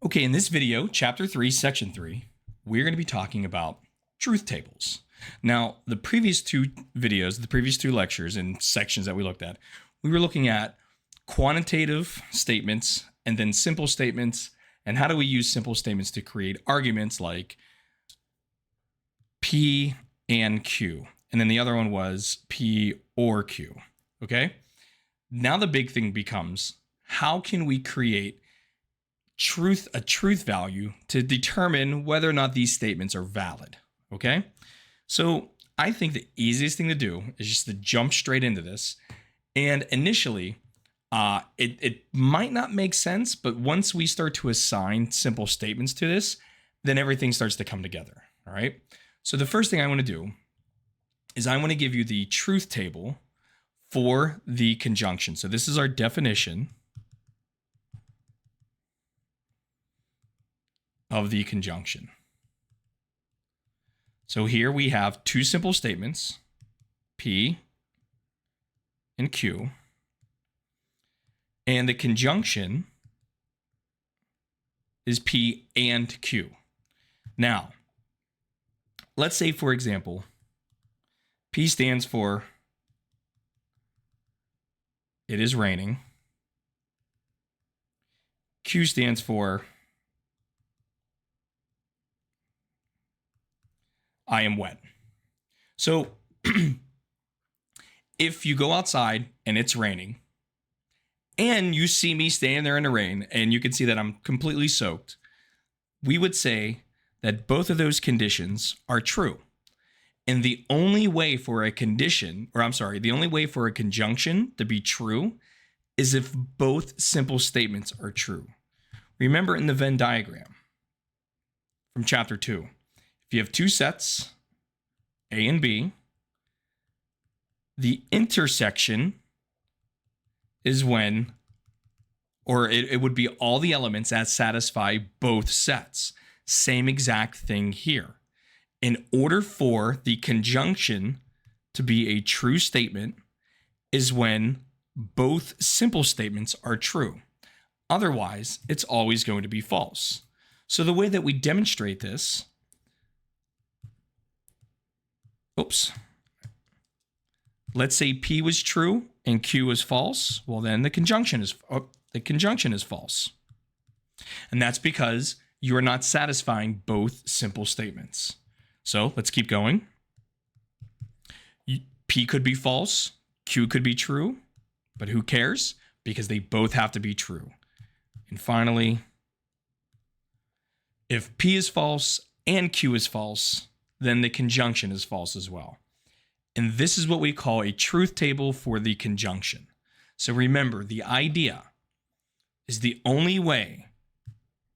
Okay, in this video, chapter 3, section 3, we're going to be talking about truth tables. Now, the previous two videos, the previous two lectures and sections that we looked at, we were looking at quantitative statements and then simple statements, and how do we use simple statements to create arguments like P and Q. And then the other one was P or Q, okay? Now the big thing becomes, how can we create a truth value to determine whether or not these statements are valid, okay? So I think the easiest thing to do is just to jump straight into this. And initially, it might not make sense, but once we start to assign simple statements to this, then everything starts to come together, all right? So the first thing I want to do is I want to give you the truth table for the conjunction. So this is our definition of the conjunction. So here we have two simple statements, P and Q, and the conjunction is P and Q. Now, let's say, for example, P stands for it is raining. Q stands for I am wet. So if you go outside and it's raining and you see me standing there in the rain and you can see that I'm completely soaked, we would say that both of those conditions are true. And the only way for a conjunction to be true is if both simple statements are true. Remember in the Venn diagram from chapter 2, if you have two sets, A and B, the intersection is when, or it would be all the elements that satisfy both sets. Same exact thing here. In order for the conjunction to be a true statement is when both simple statements are true. Otherwise, it's always going to be false. So the way that we demonstrate this, let's say P was true and Q was false. Well, then the conjunction is false. And that's because you are not satisfying both simple statements. So let's keep going. P could be false, Q could be true, but who cares? Because they both have to be true. And finally, if P is false and Q is false, then the conjunction is false as well. And this is what we call a truth table for the conjunction. So remember, the idea is the only way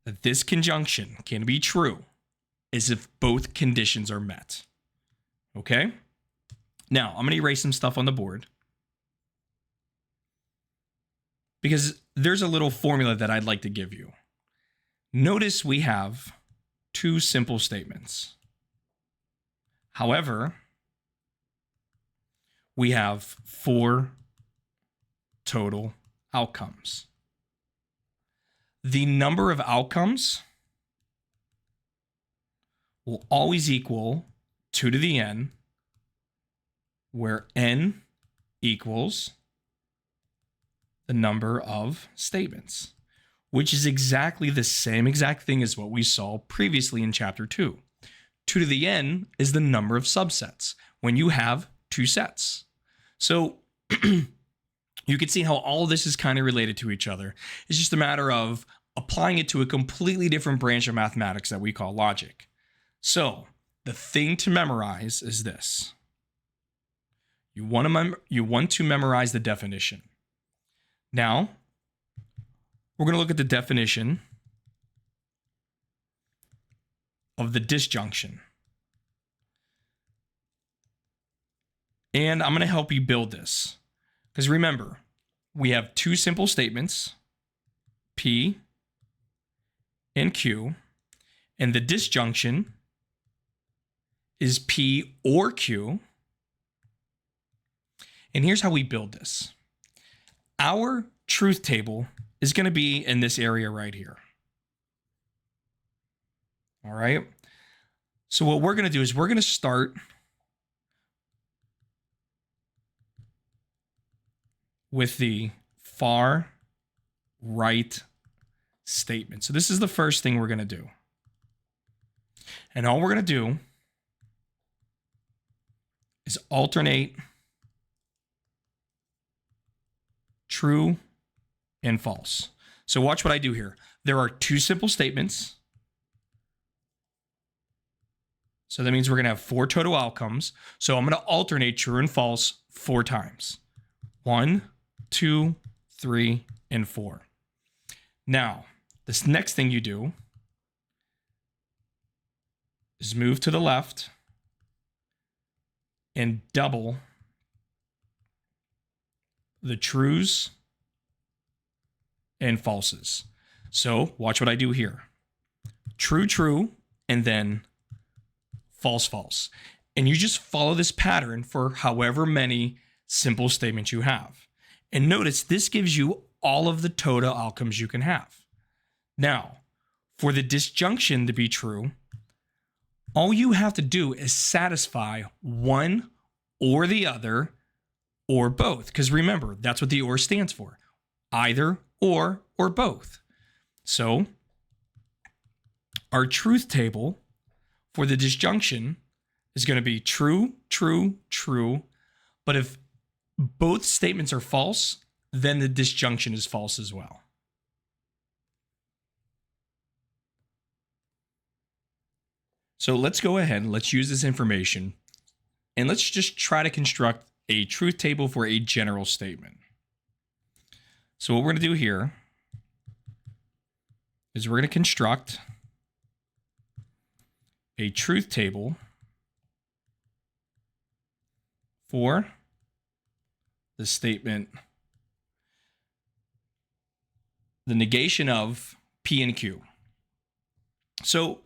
that this conjunction can be true is if both conditions are met. Okay? Now, I'm going to erase some stuff on the board because there's a little formula that I'd like to give you. Notice we have two simple statements. However, we have 4 total outcomes. The number of outcomes will always equal 2 to the n, where n equals the number of statements, which is exactly the same exact thing as what we saw previously in chapter 2. 2 to the n is the number of subsets when you have two sets. So you can see how all of this is kind of related to each other. It's just a matter of applying it to a completely different branch of mathematics that we call logic. So the thing to memorize is this. You want to memorize the definition. Now, we're going to look at the definition of the disjunction. And I'm going to help you build this. Because remember, we have two simple statements, P and Q, and the disjunction is P or Q. And here's how we build this. Our truth table is going to be in this area right here. All right. So what we're going to do is we're going to start with the far right statement. So this is the first thing we're going to do. And all we're going to do is alternate true and false. So watch what I do here. There are two simple statements. So that means we're going to have 4 total outcomes. So I'm going to alternate true and false 4 times. 1, 2, 3, and 4. Now, this next thing you do is move to the left and double the trues and falses. So watch what I do here. True, true, and then false, false. And you just follow this pattern for however many simple statements you have. And notice this gives you all of the total outcomes you can have. Now, for the disjunction to be true, all you have to do is satisfy one or the other or both. Because remember, that's what the or stands for. Either or both. So our truth table for the disjunction is going to be true, true, true. But if both statements are false, then the disjunction is false as well. So let's go ahead and let's use this information and let's just try to construct a truth table for a general statement. So what we're going to do here is we're going to construct a truth table for the statement, the negation of P and Q. So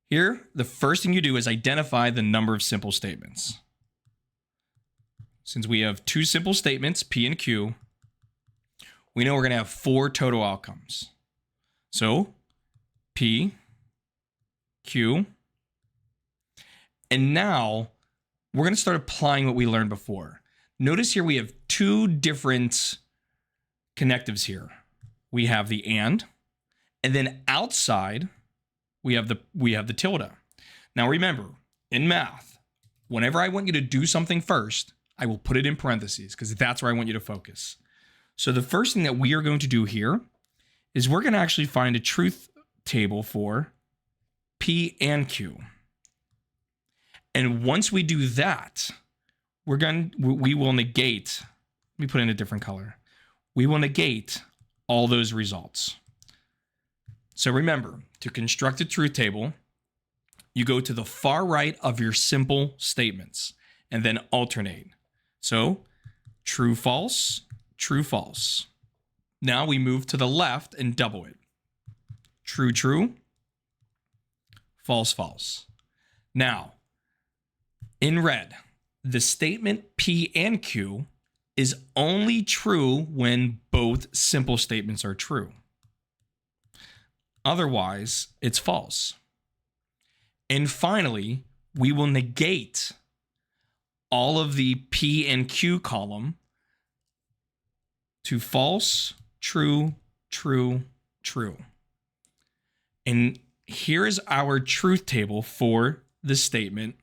here, the first thing you do is identify the number of simple statements. Since we have 2 simple statements, P and Q, we know we're going to have 4 total outcomes. So P, Q, and now we're going to start applying what we learned before. Notice here we have 2 different connectives here. We have the and then outside we have the tilde. Now remember, in math, whenever I want you to do something first, I will put it in parentheses because that's where I want you to focus. So the first thing that we are going to do here is we're going to actually find a truth table for P and Q. And once we do that, we will negate, let me put in a different color. We will negate all those results. So remember, to construct a truth table, you go to the far right of your simple statements and then alternate. So true, false, true, false. Now we move to the left and double it. True, true, false, false. Now, in red, the statement P and Q is only true when both simple statements are true. Otherwise, it's false. And finally, we will negate all of the P and Q column to false, true, true, true. And here is our truth table for the statement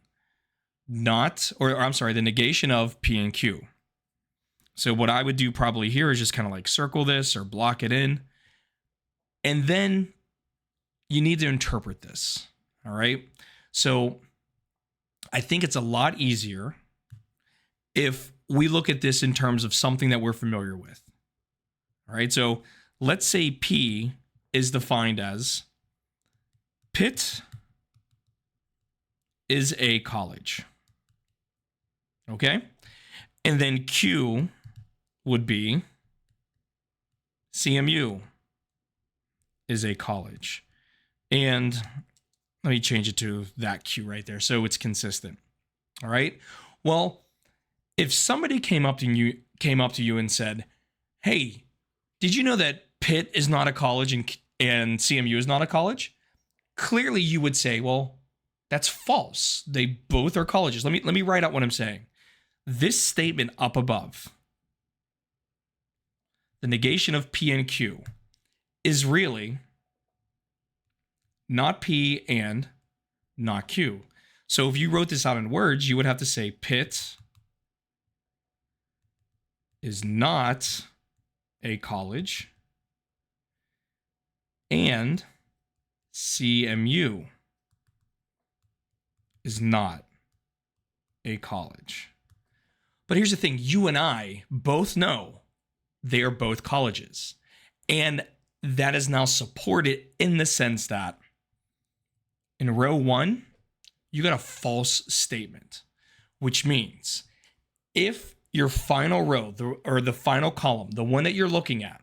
the negation of P and Q. So what I would do probably here is just kind of like circle this or block it in. And then you need to interpret this. All right. So I think it's a lot easier if we look at this in terms of something that we're familiar with. All right. So let's say P is defined as Pitt is a college. Okay. And then Q would be CMU is a college. And let me change it to that Q right there so it's consistent. All right. Well, if somebody came up to you and said, "Hey, did you know that Pitt is not a college and CMU is not a college?" clearly you would say, well, that's false. They both are colleges. Let me write out what I'm saying. This statement up above, the negation of P and Q, is really not P and not Q. So if you wrote this out in words, you would have to say Pitt is not a college and CMU is not a college. But here's the thing, you and I both know they are both colleges. And that is now supported in the sense that in row 1, you got a false statement, which means if your final row or the final column, the one that you're looking at,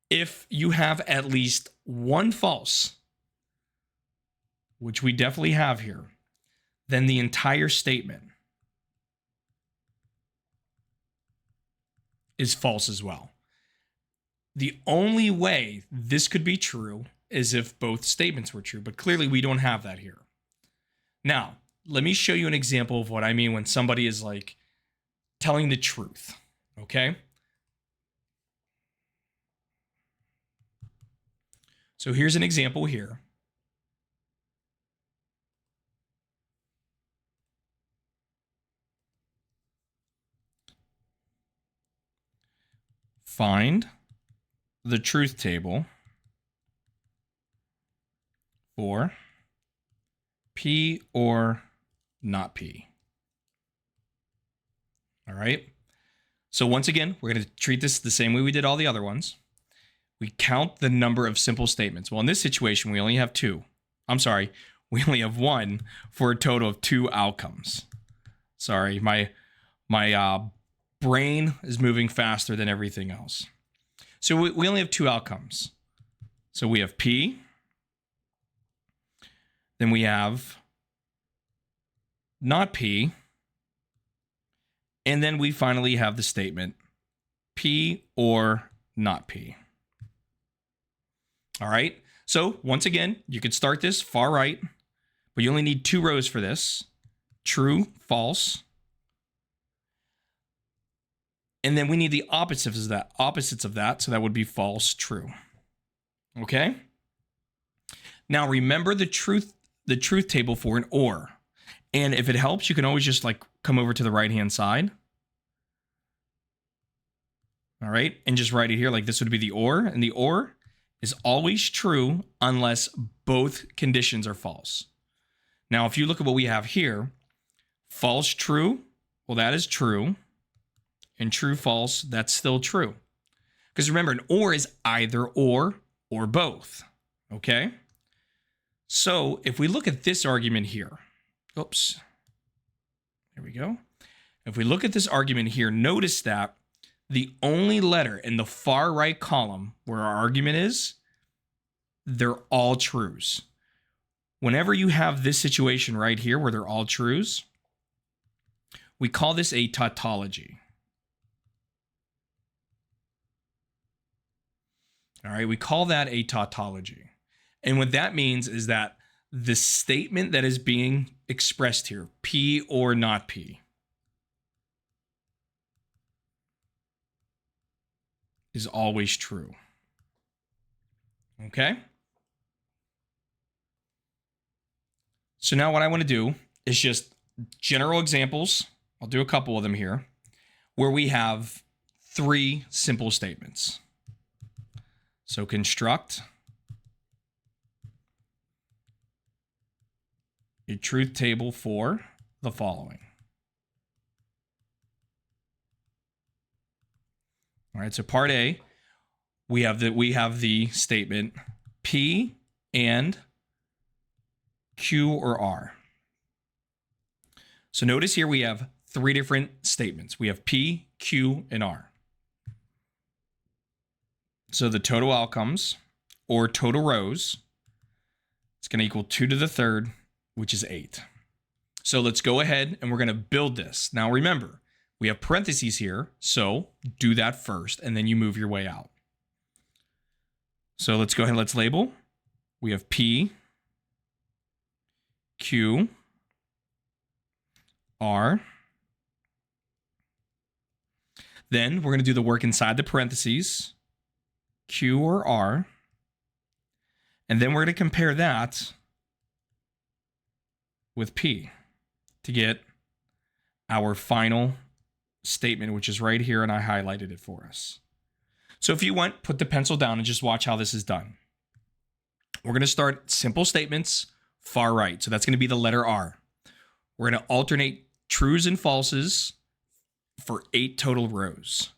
if you have at least one false, which we definitely have here, then the entire statement is false as well. The only way this could be true is if both statements were true, but clearly we don't have that here. Now, let me show you an example of what I mean when somebody is like telling the truth, okay? So here's an example here. Find the truth table for P or not P. All right. So once again, we're going to treat this the same way we did all the other ones. We count the number of simple statements. Well, in this situation, we only have 2. I'm sorry, we only have 1 for a total of 2 outcomes. Sorry, my brain is moving faster than everything else. So we only have 2 outcomes. So we have P, then we have not P, and then we finally have the statement P or not P. All right. So once again, you could start this far right, but you only need 2 rows for this. True, false. And then we need the opposites of that. So that would be false, true. Okay. Now remember the truth table for an or. And if it helps, you can always just like come over to the right-hand side. All right. And just write it here. Like this would be the or, and the or is always true unless both conditions are false. Now, if you look at what we have here, false, true, well, that is true. And true, false, that's still true. Because remember, an or is either or both. Okay? So if we look at this argument here, oops, there we go. If we look at this argument here, notice that the only letter in the far right column where our argument is, they're all trues. Whenever you have this situation right here where they're all trues, we call this a tautology. All right, we call that a tautology. And what that means is that the statement that is being expressed here, P or not P, is always true. Okay? So now what I want to do is just general examples. I'll do a couple of them here where we have 3 simple statements. So construct a truth table for the following. All right, so part A, we have the statement P and Q or R. So notice here we have 3 different statements. We have P, Q, and R. So the total outcomes, or total rows, is going to equal 2 to the 3rd, which is 8. So let's go ahead and we're going to build this. Now remember, we have parentheses here, so do that first, and then you move your way out. So let's go ahead and let's label. We have P Q, R. Then we're going to do the work inside the parentheses, Q or R. And then we're going to compare that with P to get our final statement, which is right here, and I highlighted it for us. So if you want, put the pencil down and just watch how this is done. We're going to start simple statements, far right. So that's going to be the letter R. We're going to alternate trues and falses for 8 total rows.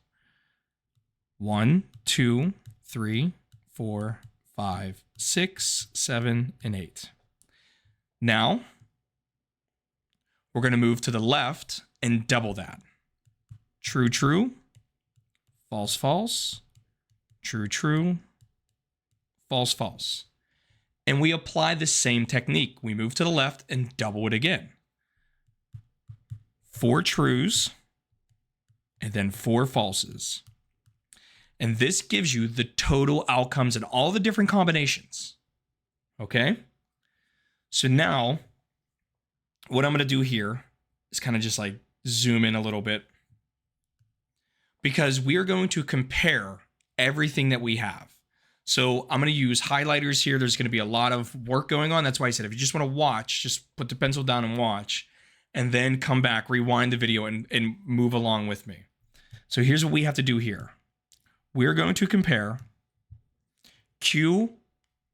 1, 2, 3, 4, 5, 6, 7, and 8. Now, we're going to move to the left and double that. True, true, false, false, true, true, false, false. And we apply the same technique. We move to the left and double it again. 4 trues and then 4 falses. And this gives you the total outcomes in all the different combinations. Okay? So now, what I'm going to do here is kind of just like zoom in a little bit, because we are going to compare everything that we have. So I'm going to use highlighters here. There's going to be a lot of work going on. That's why I said if you just want to watch, just put the pencil down and watch, and then come back, rewind the video, and move along with me. So here's what we have to do here. We're going to compare Q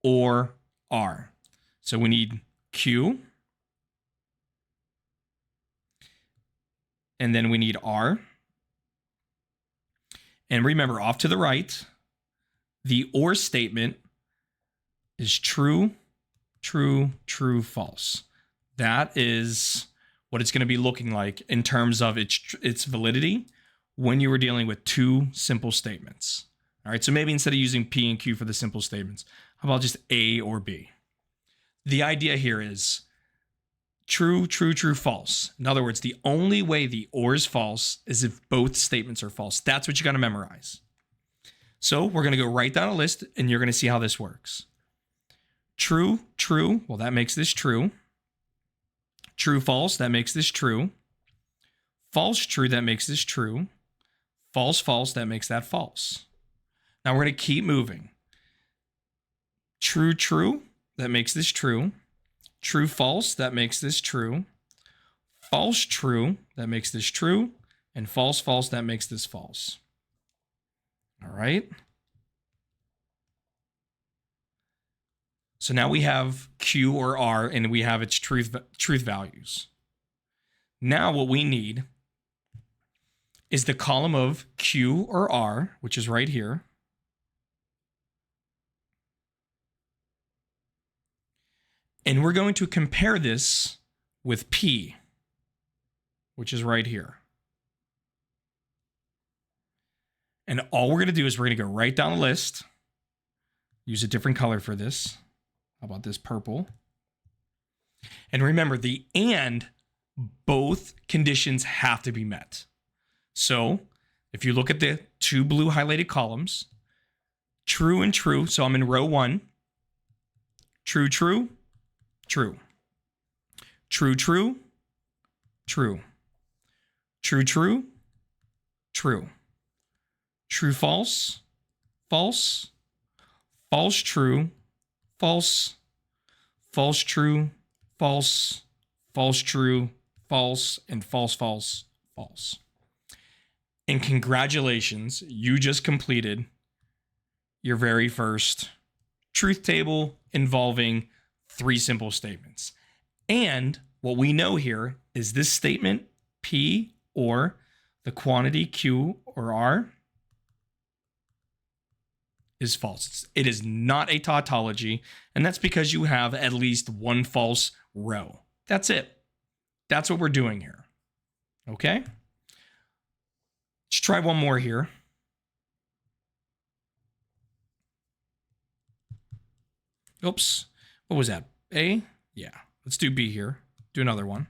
or R. So we need Q, and then we need R. And remember, off to the right, the OR statement is true, true, true, false. That is what it's going to be looking like in terms of its validity when you were dealing with 2 simple statements. All right, so maybe instead of using P and Q for the simple statements, how about just A or B? The idea here is true, true, true, false. In other words, the only way the OR is false is if both statements are false. That's what you got to memorize. So we're going to go right down a list, and you're going to see how this works. True, true. Well, that makes this true. True, false. That makes this true. False, true. That makes this true. False, false. That makes that false. Now we're going to keep moving. True, true. That makes this true. True, false. That makes this true. False, true. That makes this true. And false, false. That makes this false. All right. So now we have Q or R, and we have its truth values. Now what we need is the column of Q or R, which is right here. And we're going to compare this with P, which is right here. And all we're going to do is we're going to go right down the list, use a different color for this. How about this purple? And remember, the and, both conditions have to be met. So if you look at the 2 blue highlighted columns, true and true. So I'm in row 1. True, true, true. True, true, true. True, true, true. True, false, false, false, true, false, false, true, false, false, true, false, and false, false, false. And congratulations, you just completed your very first truth table involving 3 simple statements. And what we know here is this statement, P or the quantity Q or R, is false. It is not a tautology, and that's because you have at least 1 false row. That's it. That's what we're doing here. Okay? Let's try one more here. Oops. What was that? A? Yeah. Let's do B here. Do another one.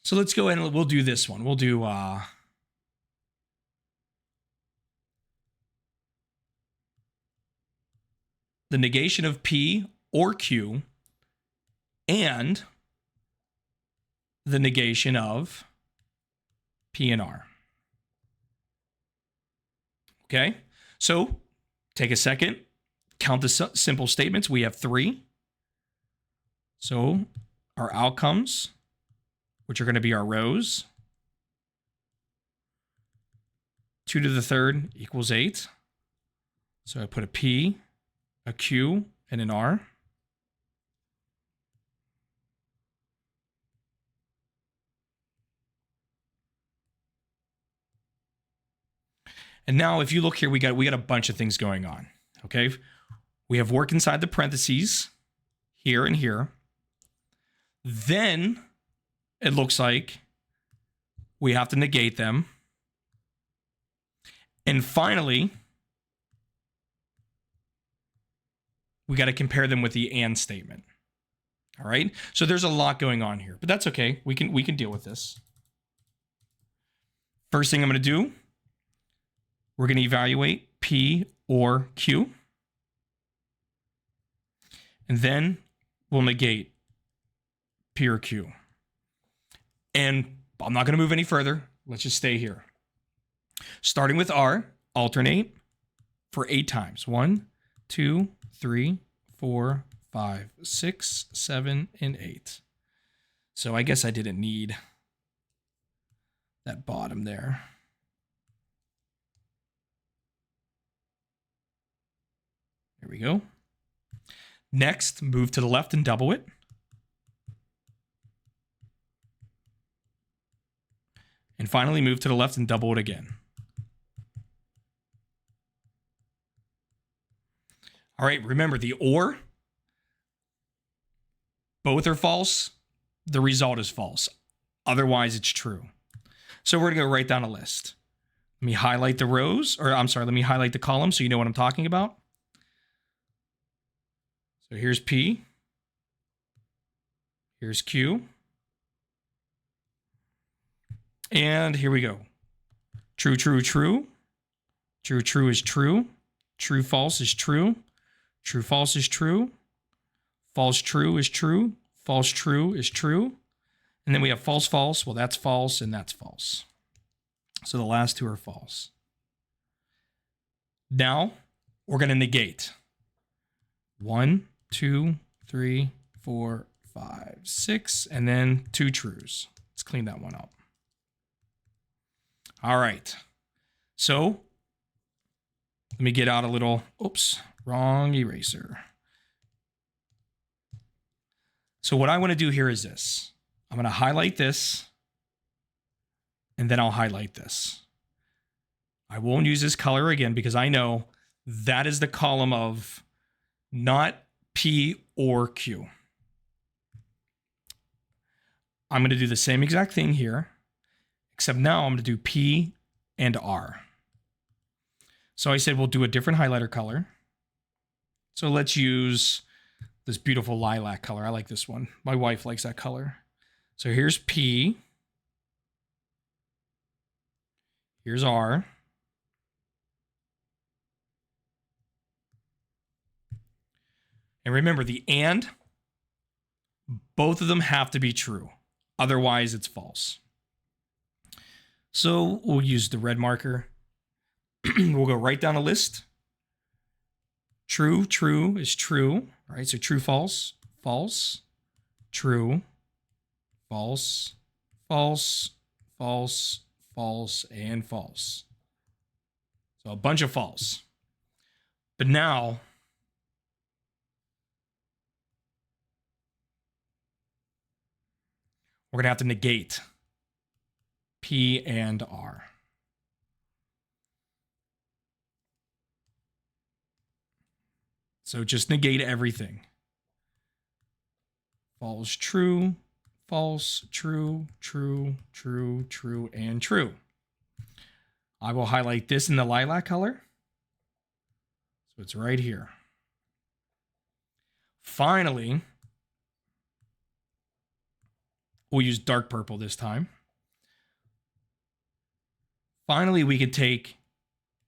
So let's go ahead and we'll do this one. We'll do the negation of P or Q and the negation of P and R. Okay, so take a second, count the simple statements. We have 3. So our outcomes, which are going to be our rows, 2 to the third equals 8. So I put a P, a Q, and an R. And now if you look here, we got a bunch of things going on. Okay, we have work inside the parentheses here and here. Then it looks like we have to negate them. And finally, we got to compare them with the and statement. All right, so there's a lot going on here, but that's okay. We can deal with this. First thing I'm going to do, we're going to evaluate P or Q. And then we'll negate P or Q. And I'm not going to move any further. Let's just stay here. Starting with R, alternate for 8 times. 1, 2, 3, 4, 5, 6, 7, and 8. So I guess I didn't need that bottom there. There we go. Next, move to the left and double it. And finally, move to the left and double it again. All right, remember the or, both are false, the result is false. Otherwise, it's true. So we're going to go write down a list. Let me highlight the rows, or I'm sorry, let me highlight the columns so you know what I'm talking about. So here's P. Here's Q. And here we go. True, true, true. True, true is true. True, false is true. True, false is true. False, true is true. False, true is true. And then we have false, false. Well, that's false and that's false. So the last 2 are false. Now we're going to negate. 1, 2, 3, 4, 5, 6, and then 2 trues. Let's clean that one up. All right. So let me get out a little, oops, wrong eraser. So what I want to do here is this. I'm going to highlight this, and then I'll highlight this. I won't use this color again because I know that is the column of not P or Q. I'm going to do the same exact thing here, except now I'm going to do P and R. So I said we'll do a different highlighter color. So let's use this beautiful lilac color. I like this one. My wife likes that color. So here's P. Here's R. And remember, the and, both of them have to be true. Otherwise, it's false. So we'll use the red marker. We'll go right down the list. True, true is true. All right, so true, false, false, true, false, false, false, false, and false. So a bunch of false. But now, we're going to have to negate P and R. So just negate everything. False, true, false, true, true, true, true, and true. I will highlight this in the lilac color. So it's right here. Finally, we'll use dark purple this time. Finally, we could take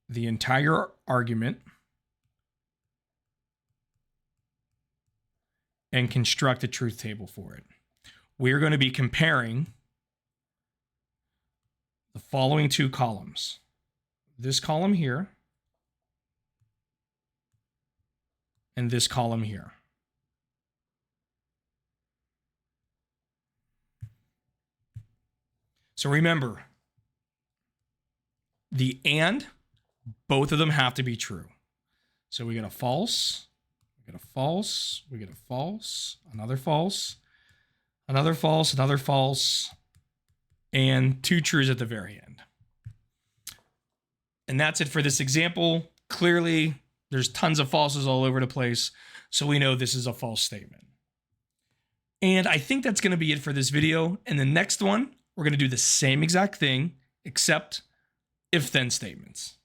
the entire argument and construct a truth table for it. We're going to be comparing the following two columns. This column here and this column here. So remember, the and, both of them have to be true. So we get a false, we get a false, we get a false, another false, another false, another false, and two trues at the very end. And that's it for this example. Clearly, there's tons of falses all over the place, so we know this is a false statement. And I think that's going to be it for this video. In the next one, we're going to do the same exact thing, except if-then statements.